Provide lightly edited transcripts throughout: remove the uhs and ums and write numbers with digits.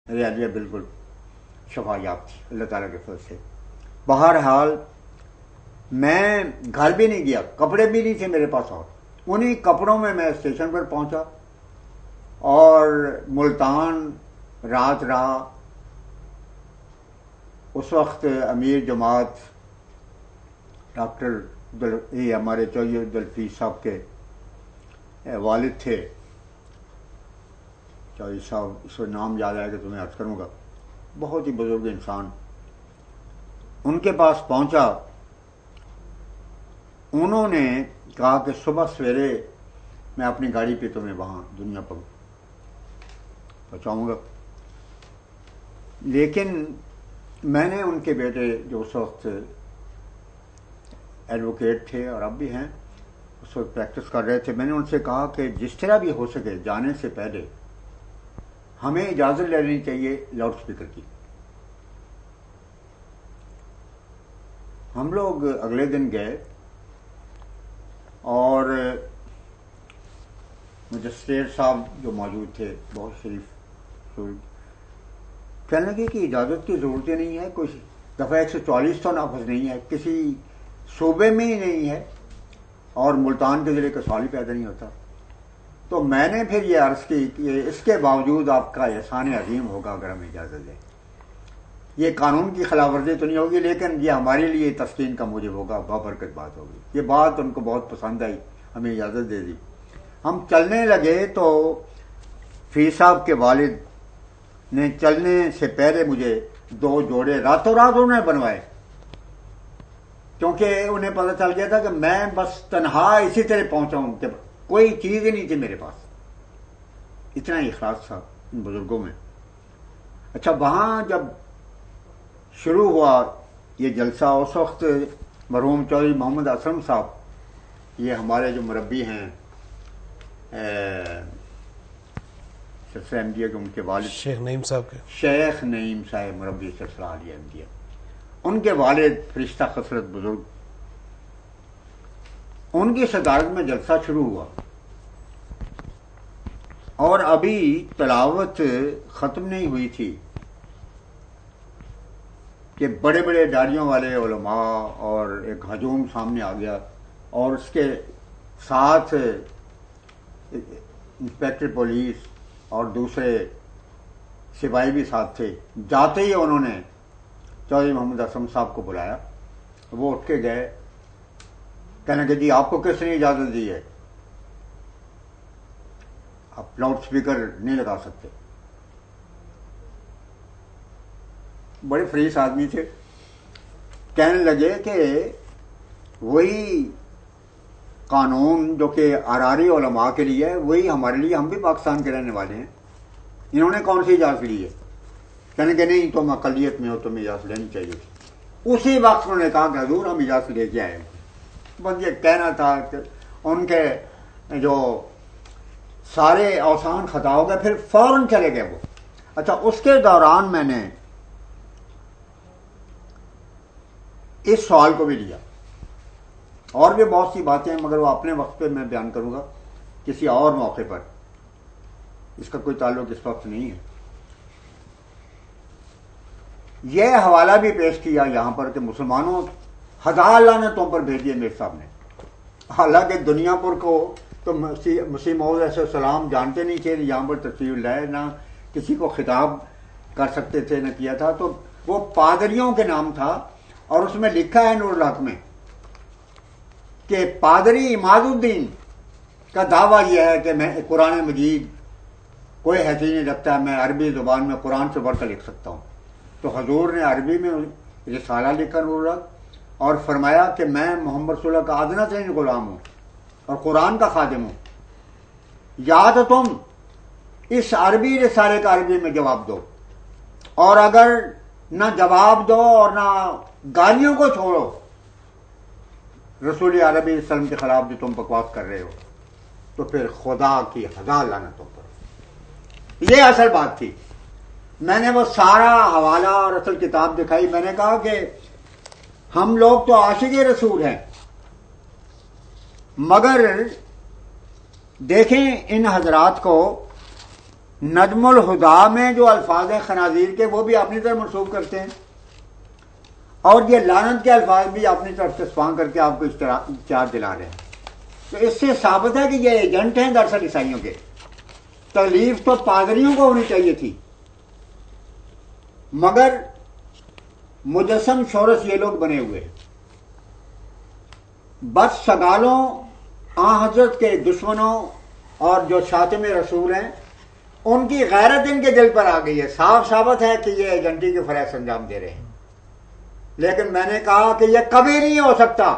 ریاضیہ بالکل شفا یاب تھی اللہ تعالیٰ کے فضل سے. بہرحال میں گھر بھی نہیں گیا, کپڑے بھی نہیں تھے میرے پاس, اور انہی کپڑوں میں اسٹیشن پر پہنچا اور ملتان رات رہا. اس وقت امیر جماعت ڈاکٹر ہمارے چودھری عبدالحفیظ صاحب کے والد تھے, چودھری صاحب, اس کو نام یاد آئے گا تو میں عرض کروں گا, بہت ہی بزرگ انسان. ان کے پاس پہنچا, انہوں نے کہا کہ صبح سویرے میں اپنی گاڑی پہ تمہیں وہاں دنیا پر پہنچاؤں گا. لیکن میں نے ان کے بیٹے جو اس وقت ایڈوکیٹ تھے اور اب بھی ہیں, اس وقت پریکٹس کر رہے تھے, میں نے ان سے کہا کہ جس طرح بھی ہو سکے جانے سے پہلے ہمیں اجازت لینی چاہیے لاؤڈ اسپیکر کی. ہم لوگ اگلے دن گئے اور مجسٹریٹ صاحب جو موجود تھے, بہت شریف, کہنے لگے کہ اجازت کی ضرورت ہی نہیں ہے, کوئی دفعہ 144 تو نافذ نہیں ہے, کسی صوبے میں ہی نہیں ہے, اور ملتان کے ضلع کا سوال ہی پیدا نہیں ہوتا. تو میں نے پھر یہ عرض کی کہ اس کے باوجود آپ کا احسان عظیم ہوگا اگر ہمیں اجازت دیں. یہ قانون کی خلاف ورزی تو نہیں ہوگی, لیکن یہ ہمارے لیے تسکین کا موجب ہوگا, بابرکت بات ہوگی. یہ بات ان کو بہت پسند آئی, ہمیں اجازت دے دی. ہم چلنے لگے تو فیض صاحب کے والد نے چلنے سے پہلے مجھے 2 جوڑے راتوں رات انہوں نے بنوائے, کیونکہ انہیں پتہ چل گیا تھا کہ میں بس تنہا اسی طرح پہنچا ہوں کہ کوئی چیز ہی نہیں تھی میرے پاس. اتنا ہی اخلاص تھا ان بزرگوں میں. اچھا, وہاں جب شروع ہوا یہ جلسہ, اس وقت مرحوم چودھری محمد اسلم صاحب, یہ ہمارے جو مربی ہیں سلسلہ احمدیہ کے, ان کے والد شیخ نعیم صاحب کے, شیخ نعیم صاحب مربی سلسلہ عالیہ احمدیہ, ان کے والد فرشتہ خسرت بزرگ, ان کی صدارت میں جلسہ شروع ہوا. اور ابھی تلاوت ختم نہیں ہوئی تھی کہ بڑے بڑے داڑھیوں والے علماء اور ایک ہجوم سامنے آ گیا, اور اس کے ساتھ انسپیکٹر پولیس اور دوسرے سپاہی بھی ساتھ تھے. جاتے ہی انہوں نے چودھری محمد اسلم صاحب کو بلایا, وہ اٹھ کے گئے, کہنے کہ جی آپ کو کس نے اجازت دی ہے, آپ لاؤڈ اسپیکر نہیں لگا سکتے. بڑے فریس آدمی تھے, کہنے لگے کہ وہی قانون جو کہ اراری علماء کے لیے ہے وہی ہمارے لیے, ہم بھی پاکستان کے رہنے والے ہیں, انہوں نے کون سی اجازت لی ہے؟ کہنے کہ نہیں تم اقلیت میں ہو, تمہیں اجازت لینی چاہیے تھی. اسی وقت انہوں نے کہا کہ حضور ہم اجازت لے کے آئے. بس یہ کہنا تھا کہ ان کے جو سارے اوسان خطا ہو گئے, پھر فوراً چلے گئے وہ. اچھا, اس کے دوران میں نے اس سوال کو بھی لیا, اور بھی بہت سی باتیں ہیں مگر وہ اپنے وقت پہ میں بیان کروں گا کسی اور موقع پر, اس کا کوئی تعلق اس وقت نہیں ہے. یہ حوالہ بھی پیش کیا یہاں پر کہ مسلمانوں 1000 لعنتوں پر بھیجیے میر صاحب نے. حالانکہ دنیا پر کو تو مسیح موعود علیہ السلام جانتے نہیں تھے, یہاں پر تشریف لائے, نہ کسی کو خطاب کر سکتے تھے نہ کیا تھا. تو وہ پادریوں کے نام تھا, اور اس میں لکھا ہے نور الحق میں کہ پادری عماد الدین کا دعویٰ یہ ہے کہ میں قرآن مجید کوئی حیثیت نہیں رکھتا, میں عربی زبان میں قرآن سے بڑھ کر لکھ سکتا ہوں. تو حضور نے عربی میں رسالہ لکھا نور الحق, اور فرمایا کہ میں محمد رسول اللہ کا ادنیٰ ترین غلام ہوں اور قرآن کا خادم ہوں, یا تو تم اس عربی رسالے کا عربی میں جواب دو, اور اگر نہ جواب دو اور نہ گالیوں کو چھوڑو رسول عربی وسلم کے خلاف جو تم بکواس کر رہے ہو, تو پھر خدا کی 1000 لعنتوں پر. یہ اصل بات تھی. میں نے وہ سارا حوالہ اور اصل کتاب دکھائی. میں نے کہا کہ ہم لوگ تو عاشق رسول ہیں, مگر دیکھیں ان حضرات کو نجم الہدا میں جو الفاظ ہیں خنازیر کے وہ بھی اپنی طرف منسوخ کرتے ہیں، اور یہ لعنت کے الفاظ بھی اپنی طرف سے سپان کر کے آپ کو اشتہار دلا رہے ہیں۔ تو اس سے ثابت ہے کہ یہ ایجنٹ ہیں دراصل عیسائیوں کے۔ تکلیف تو پادریوں کو ہونی چاہیے تھی، مگر مجسم شورش یہ لوگ بنے ہوئے ہیں۔ بس سگالوں، آن حضرت کے دشمنوں اور جو شاتم رسول ہیں ان کی غیرت ان کے دل پر آ گئی ہے، صاف ثابت ہے کہ یہ ایجنٹی کے فرائض انجام دے رہے ہیں۔ لیکن میں نے کہا کہ یہ کبھی نہیں ہو سکتا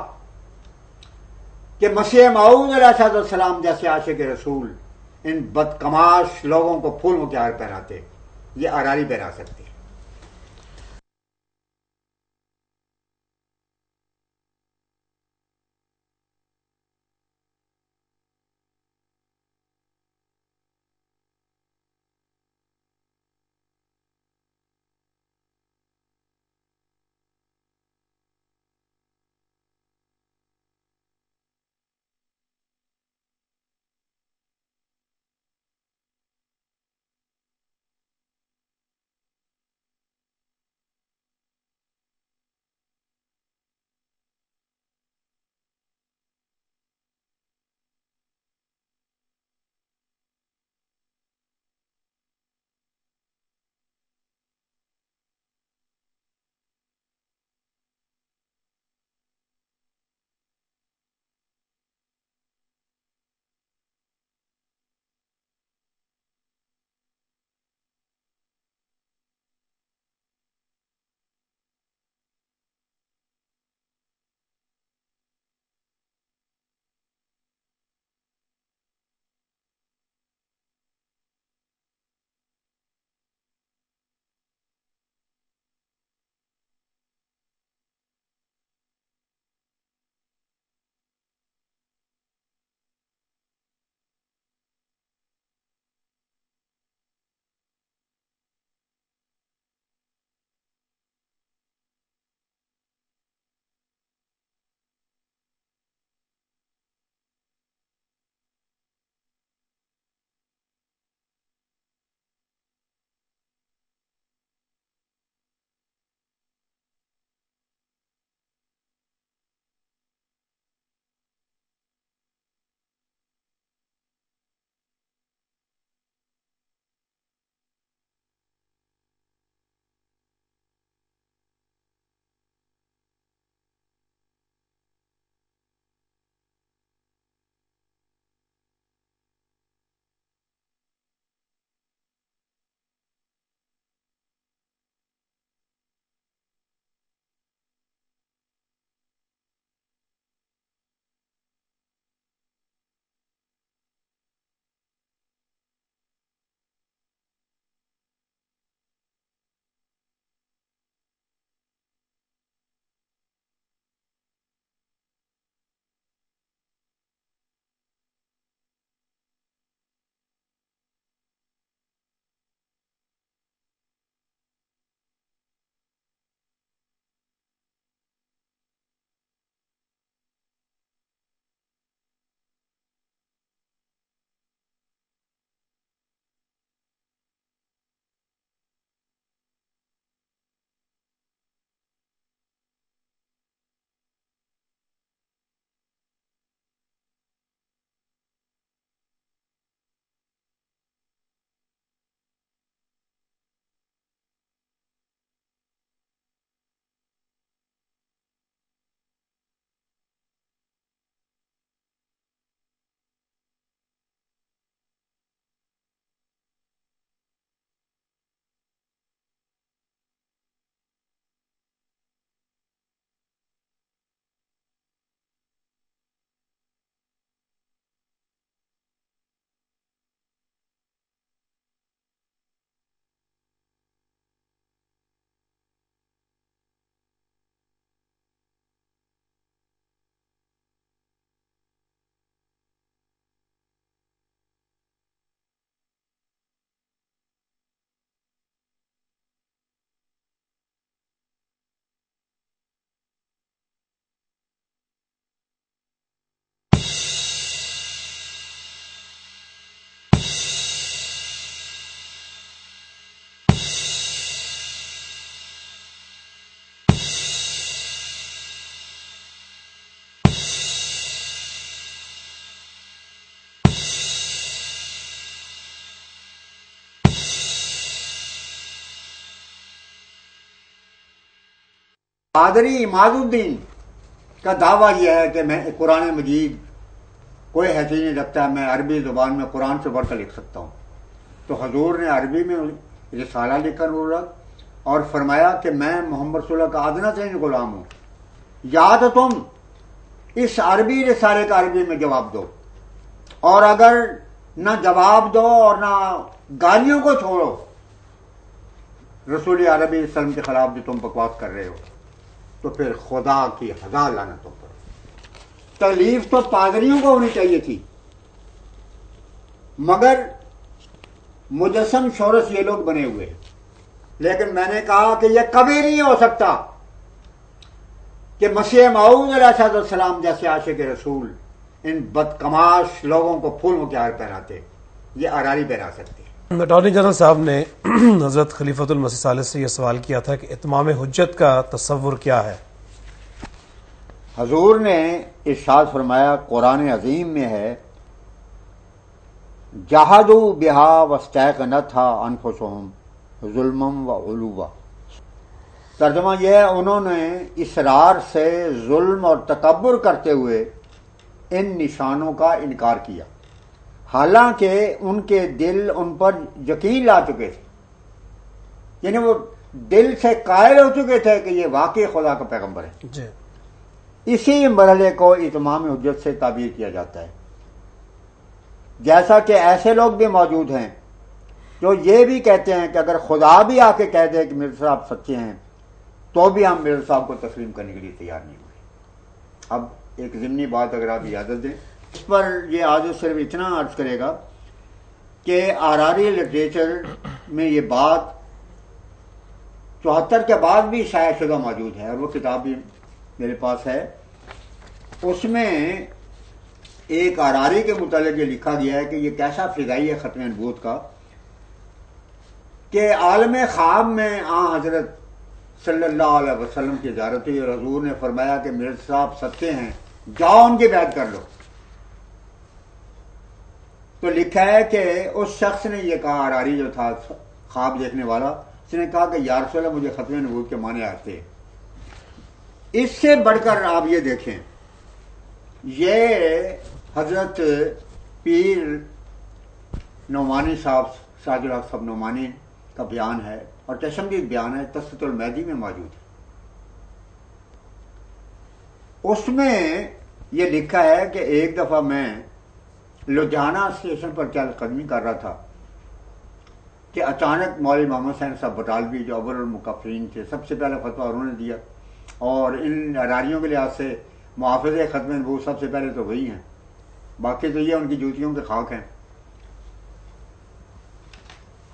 کہ مسیح موعود علیہ السلام جیسے عاشق رسول ان بدکماش لوگوں کو پھول مکیار پہناتے، یہ اراری پہنا سکتے۔ پادری عماد الدین کا دعویٰ یہ ہے کہ میں قرآن مجید کوئی حیثیت نہیں رکھتا، میں عربی زبان میں قرآن سے بڑھ کر لکھ سکتا ہوں۔ تو حضور نے عربی میں رسالہ لکھ کر بولا اور فرمایا کہ میں محمد صلی اللہ علیہ وسلم کا ادنیٰ ترین غلام ہوں، یا تو تم اس عربی رسالے کا عربی میں جواب دو، اور اگر نہ جواب دو اور نہ گالیوں کو چھوڑو رسول عربی صلی اللہ علیہ وسلم کے خلاف جو تم بکواس کر رہے ہو، تو پھر خدا کی ہزار لعنتوں پر۔ تکلیف تو پادریوں کو ہونی چاہیے تھی، مگر مجسم شورش یہ لوگ بنے ہوئے۔ لیکن میں نے کہا کہ یہ کبھی نہیں ہو سکتا کہ مسیح موعود علیہ السلام جیسے عاشق رسول ان بدکماش لوگوں کو پھولوں کے ہار پہناتے، یہ اراری پہنا سکتے۔ اٹارنی جنرل صاحب نے حضرت خلیفۃ المسیح ثالث سے یہ سوال کیا تھا کہ اتمام حجت کا تصور کیا ہے؟ حضور نے ارشاد فرمایا قرآن عظیم میں ہے، جہادوا بہا واستیقنتھا انفسہم ظلما وعلوا۔ ترجمہ یہ ہے، انہوں نے اصرار سے ظلم اور تکبر کرتے ہوئے ان نشانوں کا انکار کیا، حالانکہ ان کے دل ان پر یقین لا چکے تھے، یعنی وہ دل سے قائل ہو چکے تھے کہ یہ واقعی خدا کا پیغمبر ہے۔ جی، اسی مرحلے کو اتمام حجت سے تعبیر کیا جاتا ہے، جیسا کہ ایسے لوگ بھی موجود ہیں جو یہ بھی کہتے ہیں کہ اگر خدا بھی آ کے کہہ دے کہ مرزا صاحب سچے ہیں تو بھی ہم مرزا صاحب کو تسلیم کرنے کے لیے تیار نہیں ہوئے۔ اب ایک ضمنی بات اگر آپ اجازت دیں، اس پر یہ آج صرف اتنا عرض کرے گا کہ آراری لٹریچر میں یہ بات 74 کے بعد بھی شائع شدہ موجود ہے، اور وہ کتاب بھی میرے پاس ہے۔ اس میں ایک آراری کے متعلق یہ لکھا گیا ہے کہ یہ کیسا فضائی ہے ختم نبوت کا کہ عالم خواب میں حضرت صلی اللہ علیہ وسلم کی زیارت ہوئی اور حضور نے فرمایا کہ مرزا صاحب سچے ہیں، جاؤ ان کی بیعت کر لو۔ تو لکھا ہے کہ اس شخص نے یہ کہا، آراری جو تھا خواب دیکھنے والا، اس نے کہا کہ یا رسول اللہ مجھے ختم نبوت کے معنی آتے ہیں۔ اس سے بڑھ کر آپ یہ دیکھیں، یہ حضرت پیر نعمانی صاحب، سراج الحق صاحب نعمانی کا بیان ہے اور چشمدید بیان ہے، تسبیۃ المہدی میں موجود ہے۔ اس میں یہ لکھا ہے کہ ایک دفعہ میں لدھیانہ اسٹیشن پر چل قدمی کر رہا تھا کہ اچانک مولوی محمد حسین صاحب بٹالوی جو اول المکفرین تھے، سب سے پہلے فتویٰ انہوں نے دیا، اور ان اراریوں کے لحاظ سے محافظ ختم نبوت سب سے پہلے تو وہی ہیں، باقی تو یہ ان کی جوتیوں کے خاک ہیں۔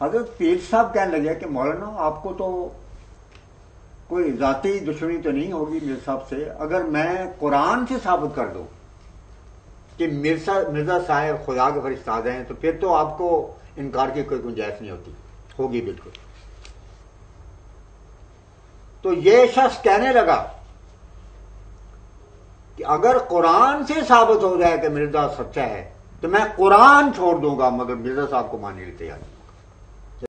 حضرت پیر صاحب کہنے لگے کہ مولانا آپ کو تو کوئی ذاتی دشمنی تو نہیں ہوگی مرزا صاحب سے، اگر میں قرآن سے ثابت کر دوں کہ مرزا صاحب خدا کے فرشتاد ہیں تو پھر تو آپ کو انکار کی کوئی گنجائش نہیں ہوگی بالکل۔ تو یہ شخص کہنے لگا کہ اگر قرآن سے ثابت ہو جائے کہ مرزا سچا ہے تو میں قرآن چھوڑ دوں گا، مگر مرزا صاحب کو ماننے کے لیے تیار نہیں۔